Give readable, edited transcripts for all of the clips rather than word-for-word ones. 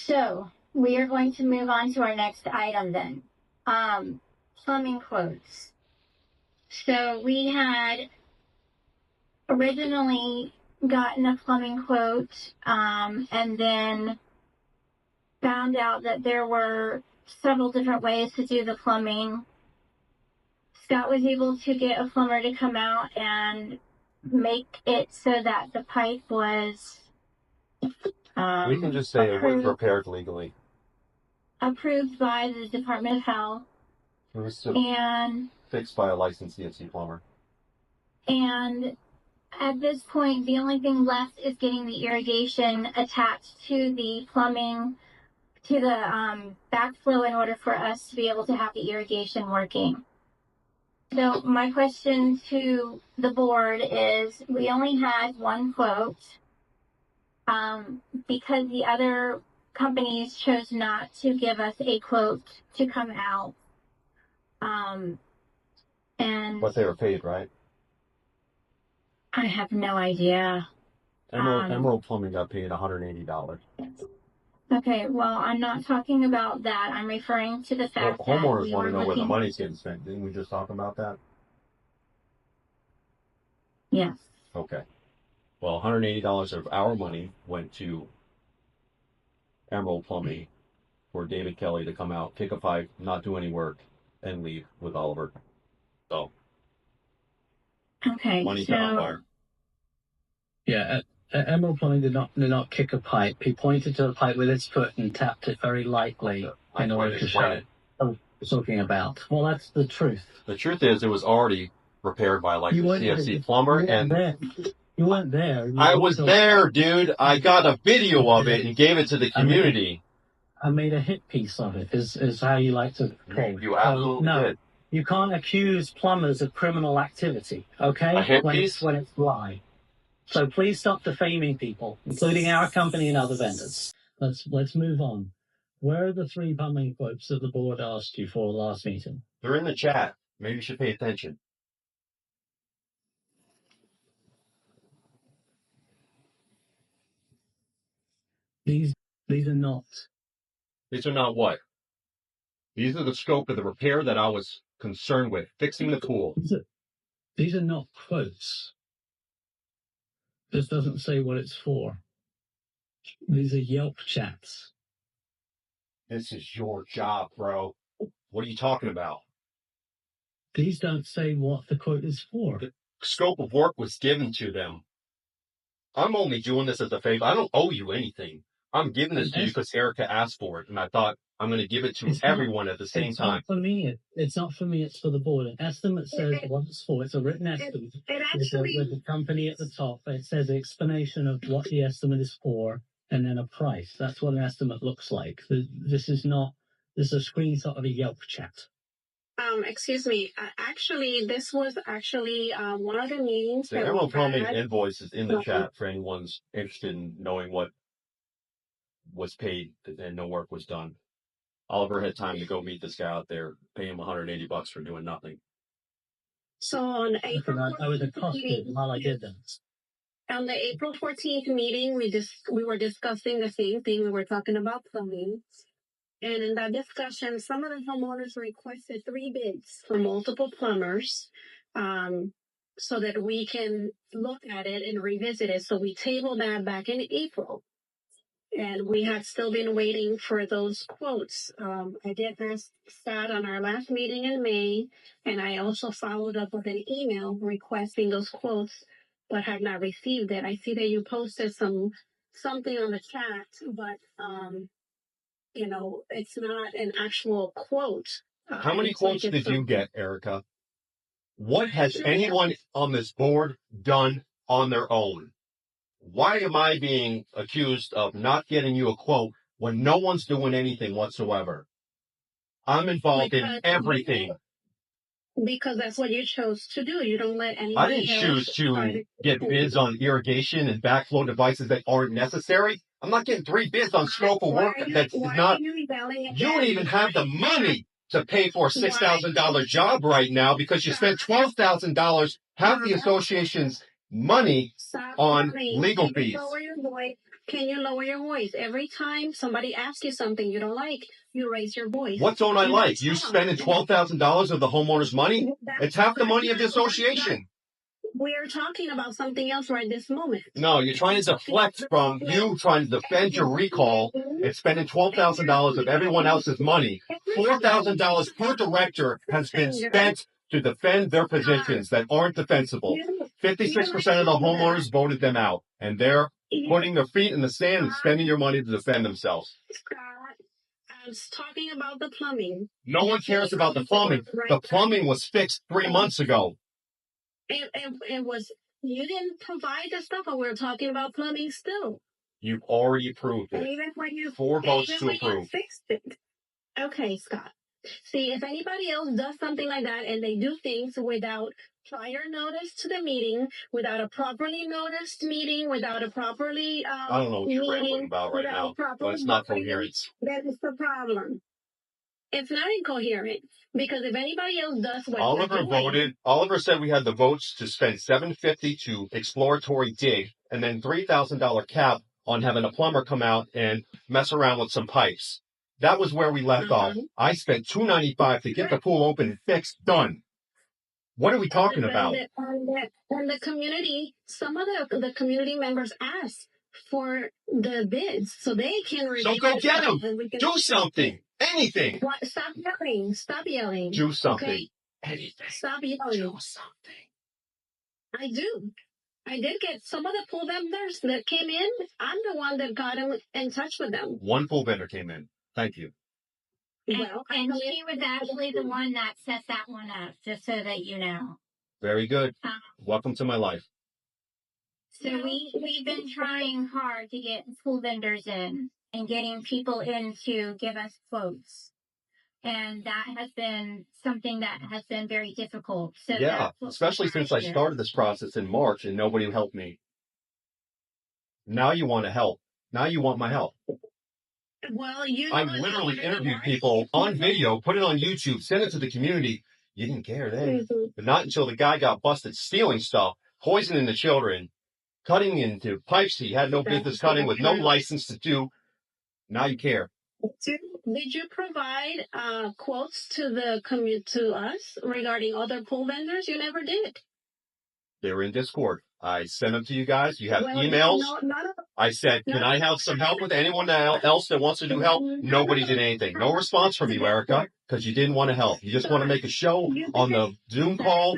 So we are going to move on to our next item then. Plumbing quotes. So we had originally gotten a plumbing quote, and then found out that there were several different ways to do the plumbing. Scott was able to get a plumber to come out and make it so that the pipe was we can just say it was repaired legally. Approved by the Department of Health. It was and fixed by a licensed CNC plumber. And at this point, the only thing left is getting the irrigation attached to the plumbing, to the backflow, in order for us to be able to have the irrigation working. So my question to the board is, we only had one quote because the other companies chose not to give us a quote to come out. But they were paid, right? I have no idea. Emerald Plumbing got paid $180. Okay, well, I'm not talking about that. I'm referring to the fact that homeowners want to know where the money's getting spent. Didn't we just talk about that? Yes. Okay. Well, $180 of our money went to Emerald Plumbing for David Kelly to come out, kick a pipe, not do any work, and leave with Oliver. So. Okay. Money's on fire. Yeah. Emerald Plumbing did not kick a pipe. He pointed to the pipe with his foot and tapped it very lightly in order to show what we're talking about. Well, that's the truth. The truth is, it was already repaired by like a CFC plumber, You weren't there. I was there, dude. I got a video of it and gave it to the community. I made a hit piece of it. Is how you like to call it. You absolutely did. You can't accuse plumbers of criminal activity. Okay, a hit piece? When it's lie. So please stop defaming people, including our company and other vendors. Let's move on. Where are the 3 plumbing quotes that the board asked you for last meeting? They're in the chat. Maybe you should pay attention. These are not. These are not what? These are the scope of the repair that I was concerned with, fixing the pool. These are not quotes. This doesn't say what it's for. These are Yelp chats. This is your job, bro. What are you talking about? These don't say what the quote is for. The scope of work was given to them. I'm only doing this as a favor. I don't owe you anything. I'm giving this to you because Erica asked for it, and I thought I'm going to give it to everyone at the same time. It's not for me. It's not for me. It's for the board. An estimate says what it's for. It's a written estimate. With the company at the top. It says the explanation of what the estimate is for, and then a price. That's what an estimate looks like. This is a screenshot of a Yelp chat. Excuse me. Actually, this was actually one of the meetings. The Emerald Plumbing invoice is in the chat for anyone's interested in knowing what was paid and no work was done. Oliver had time to go meet this guy out there, pay him $180 for doing nothing. So on April I was accosted while I did that. On the April 14th meeting, we were discussing the same thing. We were talking about plumbing. And in that discussion, some of the homeowners requested 3 bids from multiple plumbers so that we can look at it and revisit it. So we tabled that back in April. And we had still been waiting for those quotes. I did ask Scott on our last meeting in May, and I also followed up with an email requesting those quotes, but have not received it. I see that you posted something on the chat, but it's not an actual quote. How many quotes did you get, Erica? What has anyone on this board done on their own? Why am I being accused of not getting you a quote when no one's doing anything whatsoever? I'm involved in everything. Because that's what you chose to do. You don't let anyone I didn't choose to get bids on irrigation and backflow devices that aren't necessary. I'm not getting 3 bids on scope of work that's not. You don't even have the money to pay for a $6,000 job right now because you spent $12,000, half the association's money on legal fees. Can you lower your voice? Every time somebody asks you something you don't like, you raise your voice. What don't I like? You spending $12,000 of the homeowner's money? It's half the money of the association. We're talking about something else right this moment. No, you're trying to deflect from you trying to defend your recall and spending $12,000 of everyone else's money. $4,000 per director has been spent to defend their positions that aren't defensible. 56% of the homeowners voted them out, and they're putting their feet in the sand and spending your money to defend themselves. Scott, I was talking about the plumbing. No one cares about the plumbing. The plumbing was fixed 3 months ago. It was, you didn't provide the stuff, and we're talking about plumbing still. You've already approved it. Even when you 4 votes to approve. Fixed it. Okay, Scott. See, if anybody else does something like that and they do things without prior notice to the meeting, without a properly noticed meeting, without a properly I don't know what you're rambling about right now, but it's not coherent. That is the problem. It's not incoherent, because if anybody else does what Oliver said we had the votes to spend $750 to exploratory dig and then $3,000 cap on having a plumber come out and mess around with some pipes. That was where we left off. I spent $295 to get the pool open and fixed, done. What are we talking about? And the community, some of the community members asked for the bids so they can review. So go get them. Do something. Anything. What? Stop yelling. Stop yelling. Do something. Okay? Anything. Stop yelling. Do something. I do. I did get some of the pool vendors that came in. I'm the one that got in touch with them. One pool vendor came in. Thank you. Well, and she was actually the one that set that one up, just so that you know. Very good. Welcome to my life. So we've been trying hard to get pool vendors in and getting people in to give us quotes. And that has been something that has been very difficult. So yeah, especially since I started this process in March and nobody helped me. Now you want to help. Now you want my help. Well, I've literally interviewed people on video, put it on YouTube, sent it to the community. You didn't care then. But not until the guy got busted stealing stuff, poisoning the children, cutting into pipes he had no business cutting with no license to do. Now you care. Did you provide quotes to us regarding other pool vendors? You never did. They were in Discord. I sent them to you guys. You have emails. I said, can I have some help with anyone else that wants to do help? Nobody did anything. No response from you, Erica, because you didn't want to help. You just want to make a show on the Zoom call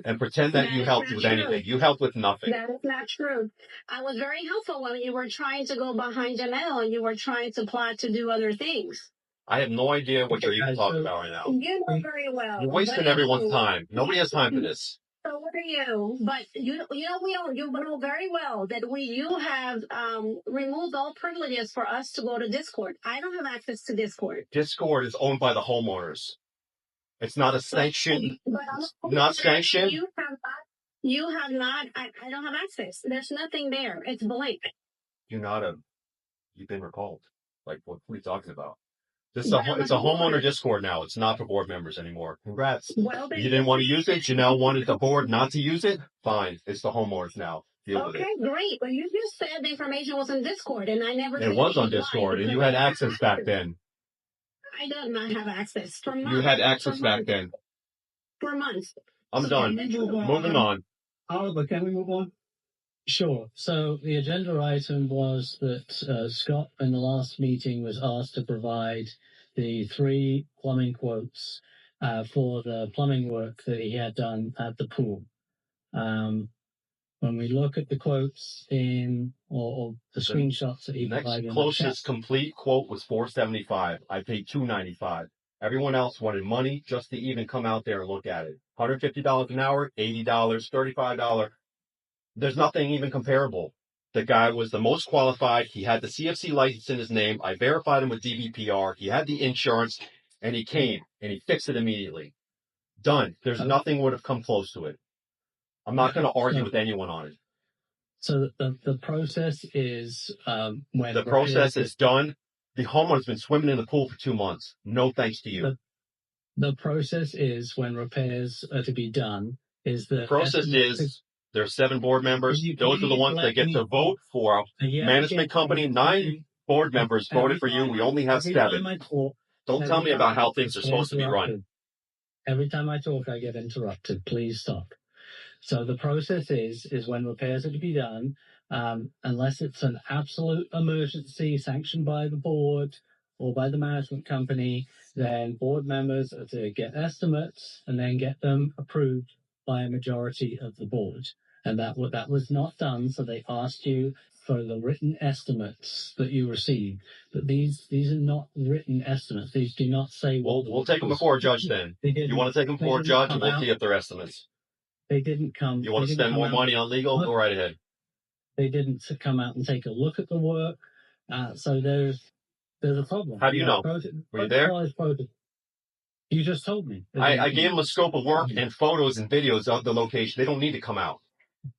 and pretend that you helped with anything. You helped with nothing. That is not true. I was very helpful when you were trying to go behind Janelle and you were trying to plot to do other things. I have no idea what you're even talking about right now. You know very well. You're wasting everyone's time. Nobody has time for this. So what are you? But you know very well that you have removed all privileges for us to go to Discord. I don't have access to Discord. Discord is owned by the homeowners. It's not a sanction. Not sanctioned. You have not. I don't have access. There's nothing there. It's blank. You've been recalled. Like, what are you talking about? It's a homeowner Discord now. It's not for board members anymore. Congrats. Well, you didn't want to use it. Janelle wanted the board not to use it. Fine. It's the homeowners now. Deal with it. Okay, great. But you just said the information was on Discord, and I never. It was on Discord, and you had access back then. I did not have access for months. You had access back then. For months. I'm done. Moving on. Oliver, can we move on? Sure. So the agenda item was that Scott in the last meeting was asked to provide the 3 plumbing quotes for the plumbing work that he had done at the pool. When we look at the quotes or the screenshots that he provided. Next closest complete quote was $475. I paid $295. Everyone else wanted money just to even come out there and look at it. $150 an hour, $80, $35. There's nothing even comparable. The guy was the most qualified. He had the CFC license in his name. I verified him with DBPR. He had the insurance, and he came, and he fixed it immediately. Done. There's nothing would have come close to it. I'm not going to argue with anyone on it. So the process is when... The process is done. The homeowner's been swimming in the pool for 2 months. No thanks to you. The process is when repairs are to be done, is the... The process is... There's 7 board members. Those are the ones that get to vote for management company. 9 board members voted for you. We only have 7. Don't tell me about how things are supposed to be run. Every time I talk, I get interrupted. Please stop. So the process is when repairs are to be done, unless it's an absolute emergency sanctioned by the board or by the management company, then board members are to get estimates and then get them approved by a majority of the board. And that was not done, so they asked you for the written estimates that you received. But these are not written estimates. These do not say. We'll take them before a judge then. You want to take them before a judge, and we'll see if they're estimates. They didn't come. You want to spend more money on legal? Go right ahead. They didn't come out and take a look at the work. So there's a problem. How do you know? Were you there? You just told me. I gave them a scope of work and photos and videos of the location. They don't need to come out.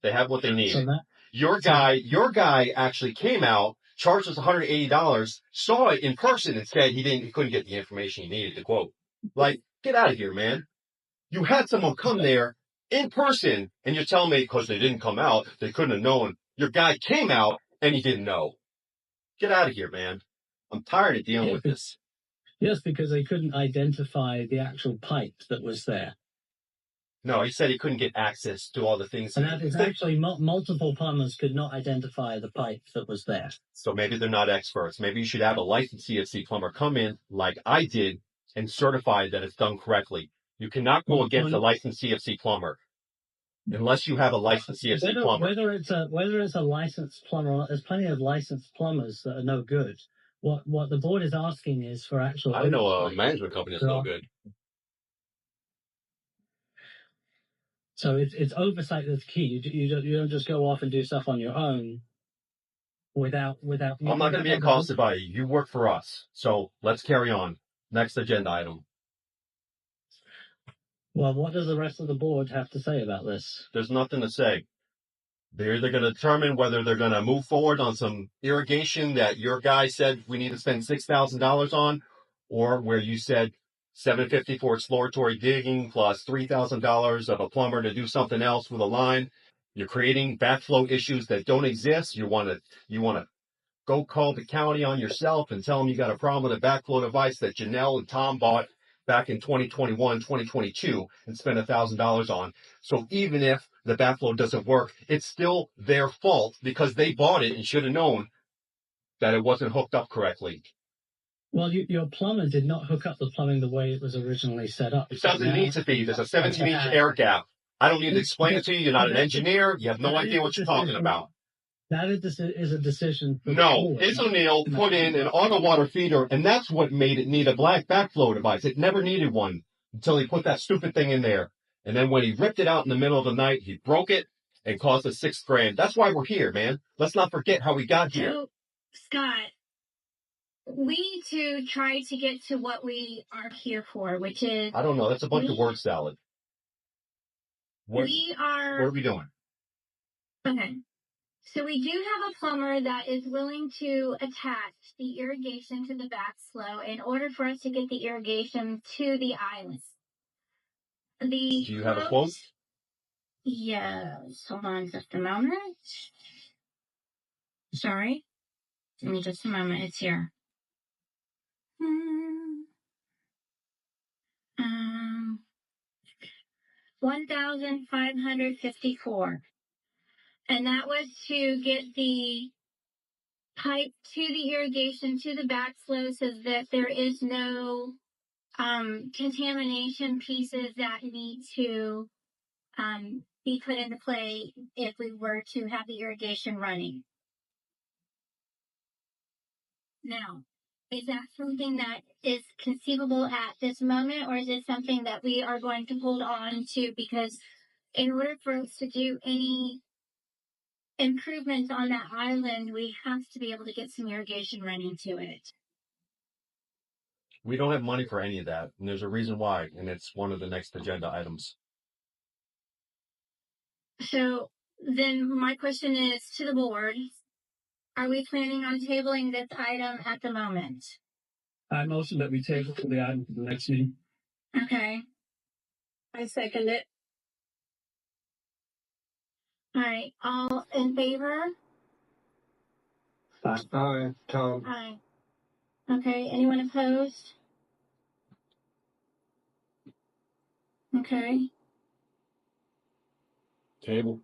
They have what they need. So your guy actually came out, charged us $180, saw it in person, and said he couldn't get the information he needed to quote. Like, get out of here, man. You had someone come there in person, and you're telling me because they didn't come out, they couldn't have known. Your guy came out, and he didn't know. Get out of here, man. I'm tired of dealing with this. Yes, because they couldn't identify the actual pipe that was there. No, he said he couldn't get access to all the things. And that is actually multiple plumbers could not identify the pipe that was there. So maybe they're not experts. Maybe you should have a licensed CFC plumber come in like I did and certify that it's done correctly. You cannot go against a licensed CFC plumber unless you have a licensed CFC plumber. Whether it's a licensed plumber, there's plenty of licensed plumbers that are no good. What the board is asking is for actual. I know a management company that's no good. So it's oversight that's key. You don't just go off and do stuff on your own without. I'm not going to be accosted by you. You work for us. So let's carry on. Next agenda item. Well, what does the rest of the board have to say about this? There's nothing to say. They're either going to determine whether they're going to move forward on some irrigation that your guy said we need to spend $6,000 on, or where you said $750 for exploratory digging plus $3,000 of a plumber to do something else with a line. You're creating backflow issues that don't exist. You want to go call the county on yourself and tell them you got a problem with a backflow device that Janelle and Tom bought back in 2021, 2022 and spend $1,000 on. So even if the backflow doesn't work, it's still their fault because they bought it and should have known that it wasn't hooked up correctly. Well, your plumber did not hook up the plumbing the way it was originally set up. It doesn't need to be. There's a 17-inch air gap. I don't need to explain it to you. You're not an engineer. You have no idea what you're talking about. That is a decision. No, O'Neill put in an auto water feeder, and that's what made it need a black backflow device. It never needed one until he put that stupid thing in there. And then when he ripped it out in the middle of the night, he broke it and caused us $6,000. That's why we're here, man. Let's not forget how we got here. So, Scott, we need to try to get to what we are here for, which is... I don't know. That's a bunch of word salad. What are we doing? Okay. So we do have a plumber that is willing to attach the irrigation to the backflow in order for us to get the irrigation to the islands. Do you have a quote? Yes. Hold on just a moment. Sorry. Give me just a moment. It's here. $1,554. And that was to get the pipe to the irrigation to the backflow so that there is no contamination pieces that need to be put into play if we were to have the irrigation running. Now, is that something that is conceivable at this moment, or is it something that we are going to hold on to? Because in order for us to do any improvements on that island, we have to be able to get some irrigation running to it. We don't have money for any of that, and there's a reason why, and it's one of the next agenda items. So then my question is to the board, are we planning on tabling this item at the moment? I motion that we table the item for the next meeting. Okay. I second it. All right, all in favor? Aye, Tom. Aye. Okay, anyone opposed? Okay. Table.